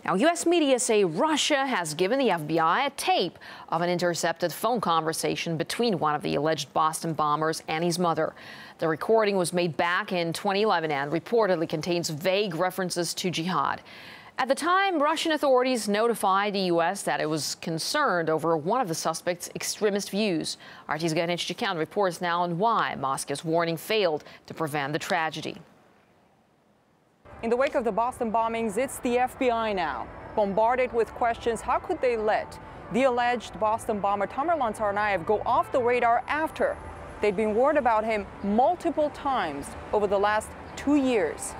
Now, U.S. media say Russia has given the FBI a tape of an intercepted phone conversation between one of the alleged Boston bombers and his mother. The recording was made back in 2011 and reportedly contains vague references to jihad. At the time, Russian authorities notified the U.S. that it was concerned over one of the suspect's extremist views. RT's Ganesh Chikyan reports now on why Moscow's warning failed to prevent the tragedy. In the wake of the Boston bombings, it's the FBI now, bombarded with questions. How could they let the alleged Boston bomber Tamerlan Tsarnaev go off the radar after they'd been warned about him multiple times over the last 2 years?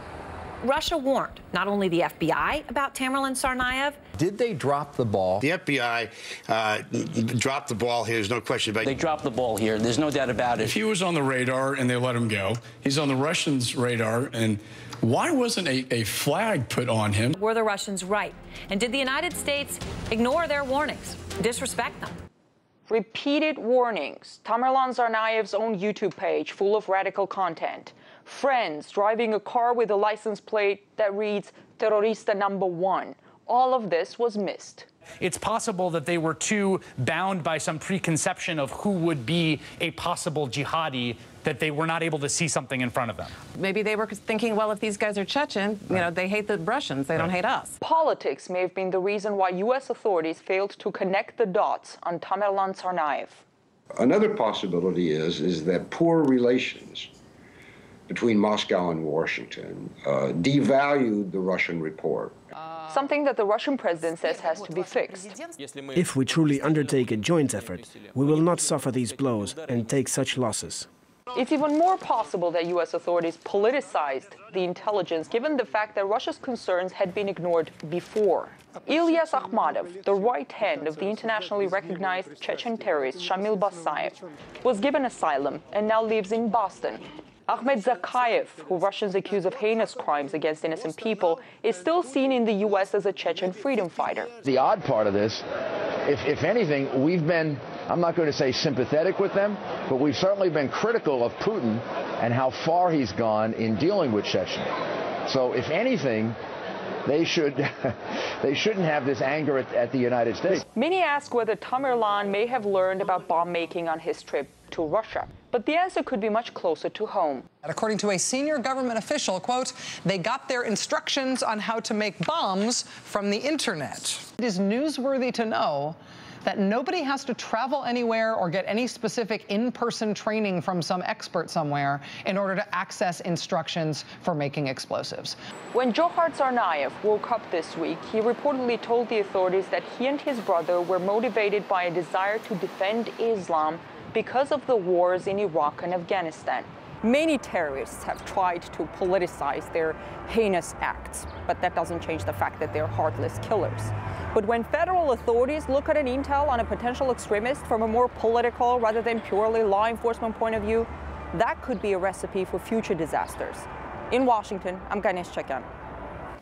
Russia warned not only the FBI about Tamerlan Tsarnaev. Did they drop the ball? The FBI dropped the ball here. There's no question about it. They dropped the ball here. There's no doubt about it. If he was on the radar and they let him go, he's on the Russians' radar. And why wasn't a flag put on him? Were the Russians right? And did the United States ignore their warnings, disrespect them? Repeated warnings. Tamerlan Tsarnaev's own YouTube page full of radical content. Friends driving a car with a license plate that reads Terrorista #1. All of this was missed. It's possible that they were too bound by some preconception of who would be a possible jihadi that they were not able to see something in front of them. Maybe they were thinking, well, if these guys are Chechen, you know, they hate the Russians, they don't hate us. Politics may have been the reason why U.S. authorities failed to connect the dots on Tamerlan Tsarnaev. Another possibility is that poor relations between Moscow and Washington devalued the Russian report. Something that the Russian president says has to be fixed. If we truly undertake a joint effort, we will not suffer these blows and take such losses. It's even more possible that U.S. authorities politicized the intelligence, given the fact that Russia's concerns had been ignored before. Ilyas Akhmadov, the right hand of the internationally recognized Chechen terrorist Shamil Basayev, was given asylum and now lives in Boston. Ahmed Zakayev, who Russians accuse of heinous crimes against innocent people, is still seen in the U.S. as a Chechen freedom fighter. The odd part of this, if anything, we've been, I'm not going to say sympathetic with them, but we've certainly been critical of Putin and how far he's gone in dealing with Chechnya. So if anything, they shouldn't have this anger at the United States. Many ask whether Tamerlan may have learned about bomb making on his trip to Russia. But the answer could be much closer to home. According to a senior government official, quote, they got their instructions on how to make bombs from the internet. It is newsworthy to know that nobody has to travel anywhere or get any specific in-person training from some expert somewhere in order to access instructions for making explosives. When Dzhokhar Tsarnaev woke up this week, he reportedly told the authorities that he and his brother were motivated by a desire to defend Islam because of the wars in Iraq and Afghanistan. Many terrorists have tried to politicize their heinous acts, but that doesn't change the fact that they're heartless killers. But when federal authorities look at an intel on a potential extremist from a more political rather than purely law enforcement point of view, that could be a recipe for future disasters. In Washington, I'm Ganesh Chikyan.